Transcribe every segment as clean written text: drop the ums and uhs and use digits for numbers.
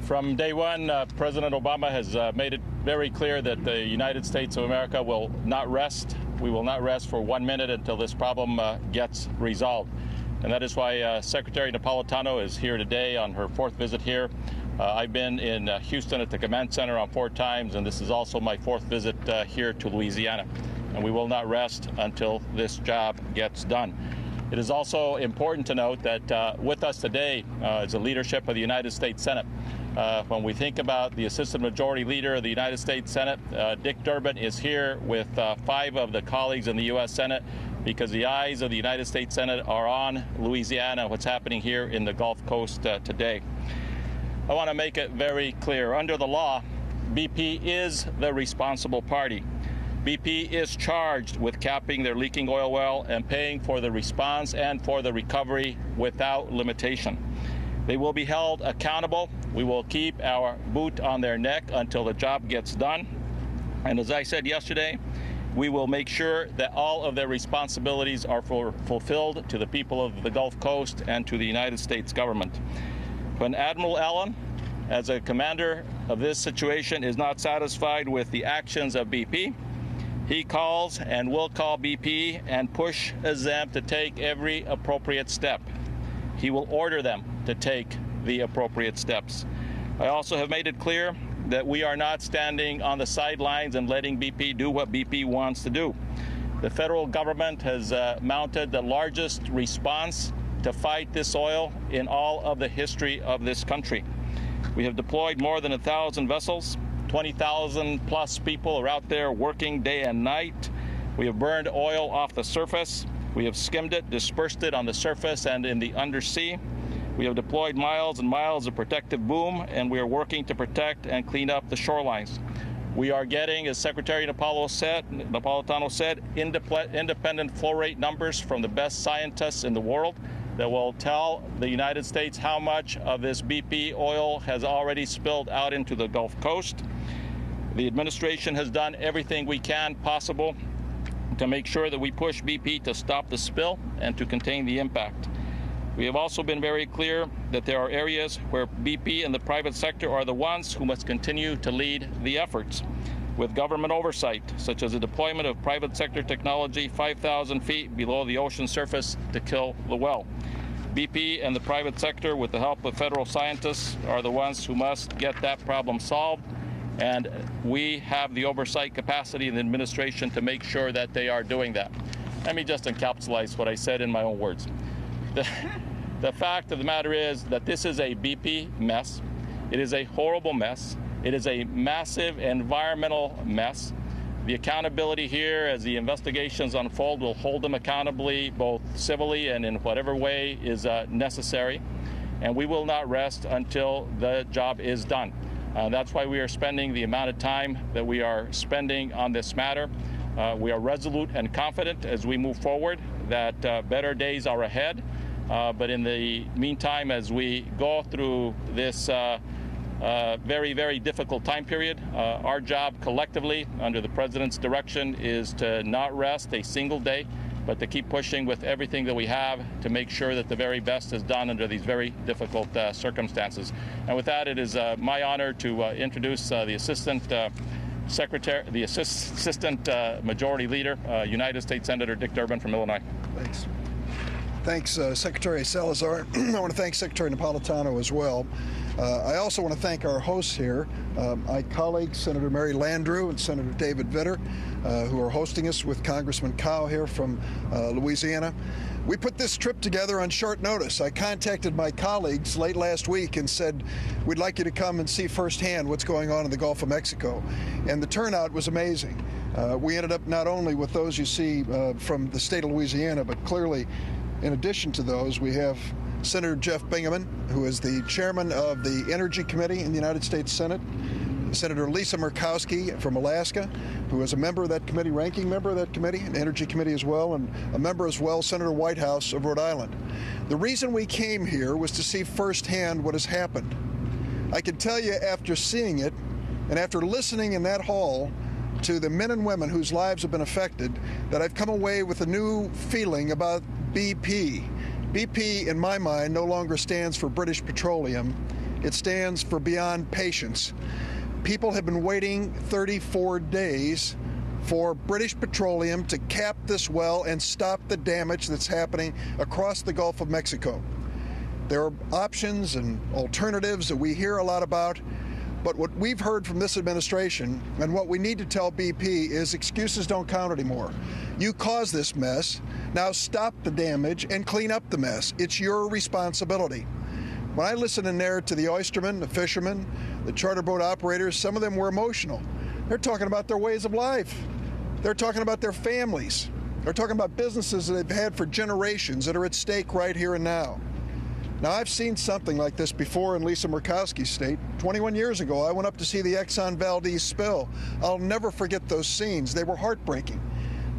From day one, President Obama has made it very clear that the United States of America will not rest. We will not rest for 1 minute until this problem gets resolved. And that is why Secretary Napolitano is here today on her 4th visit here. I've been in Houston at the Command Center on 4 times, and this is also my 4th visit here to Louisiana. And we will not rest until this job gets done. It is also important to note that with us today is the leadership of the United States Senate. When we think about the Assistant Majority Leader of the United States Senate, Dick Durbin is here with 5 of the colleagues in the U.S. Senate because the eyes of the United States Senate are on Louisiana, what's happening here in the Gulf Coast today. I want to make it very clear. Under the law, BP is the responsible party. BP is charged with capping their leaking oil well and paying for the response and for the recovery without limitation. They will be held accountable. We will keep our boot on their neck until the job gets done. And as I said yesterday, we will make sure that all of their responsibilities are fulfilled to the people of the Gulf Coast and to the United States government. When Admiral Allen, as a commander of this situation, is not satisfied with the actions of BP, he calls and will call BP and push them to take every appropriate step. He will order them to take the appropriate steps. I also have made it clear that we are not standing on the sidelines and letting BP do what BP wants to do. The federal government has mounted the largest response to fight this oil in all of the history of this country. We have deployed more than 1,000 vessels. 20,000 plus people are out there working day and night. We have burned oil off the surface. We have skimmed it, dispersed it on the surface and in the undersea. We have deployed miles and miles of protective boom, and we are working to protect and clean up the shorelines. We are getting, as Secretary Napolitano said, independent flow rate numbers from the best scientists in the world that will tell the United States how much of this BP oil has already spilled out into the Gulf Coast. The administration has done everything we can possible to make sure that we push BP to stop the spill and to contain the impact. We have also been very clear that there are areas where BP and the private sector are the ones who must continue to lead the efforts with government oversight, such as the deployment of private sector technology 5,000 feet below the ocean surface to kill the well. BP and the private sector, with the help of federal scientists, are the ones who must get that problem solved, and we have the oversight capacity in the administration to make sure that they are doing that. Let me just encapsulate what I said in my own words. The fact of the matter is that this is a BP mess. It is a horrible mess. It is a massive environmental mess. The accountability here, as the investigations unfold, will hold them accountably both civilly and in whatever way is necessary. And we will not rest until the job is done. That's why we are spending the amount of time that we are spending on this matter. We are resolute and confident as we move forward that better days are ahead. But in the meantime, as we go through this very, very difficult time period, our job collectively under the President's direction is to not rest a single day, but to keep pushing with everything that we have to make sure that the very best is done under these very difficult circumstances. And with that, it is my honor to introduce the Assistant Majority Leader, United States Senator Dick Durbin from Illinois. Thanks. Thanks, Secretary Salazar. I want to thank Secretary Napolitano as well. I also want to thank our hosts here, my colleagues, Senator Mary Landrieu and Senator David Vitter, who are hosting us with Congressman Cow here from Louisiana. We put this trip together on short notice. I contacted my colleagues late last week and said, we'd like you to come and see firsthand what's going on in the Gulf of Mexico. And the turnout was amazing. We ended up not only with those you see from the state of Louisiana, but clearly, in addition to those, we have Senator Jeff Bingaman, who is the chairman of the Energy Committee in the United States Senate, Senator Lisa Murkowski from Alaska, who is a member of that committee, ranking member of that committee, an Energy Committee as well, and a member as well, Senator Whitehouse of Rhode Island. The reason we came here was to see firsthand what has happened. I can tell you after seeing it and after listening in that hall to the men and women whose lives have been affected, that I've come away with a new feeling about BP. BP, in my mind, no longer stands for British Petroleum. It stands for beyond patience. People have been waiting 34 days for British Petroleum to cap this well and stop the damage that's happening across the Gulf of Mexico. There are options and alternatives that we hear a lot about, but what we've heard from this administration and what we need to tell BP is excuses don't count anymore. You caused this mess. Now stop the damage and clean up the mess. It's your responsibility. When I listen in there to the oystermen, the fishermen, the charter boat operators, some of them were emotional. They're talking about their ways of life. They're talking about their families. They're talking about businesses that they've had for generations that are at stake right here and now. Now, I've seen something like this before in Lisa Murkowski's state. 21 years ago, I went up to see the Exxon Valdez spill. I'll never forget those scenes. They were heartbreaking.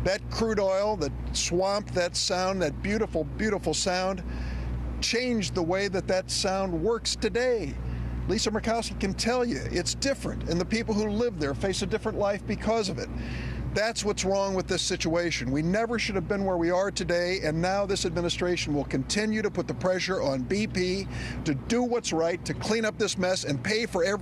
That crude oil, that swamp, that sound, that beautiful, beautiful sound, changed the way that sound works today. Lisa Murkowski can tell you it's different, and the people who live there face a different life because of it. That's what's wrong with this situation. We never should have been where we are today, and now this administration will continue to put the pressure on BP to do what's right, to clean up this mess and pay for every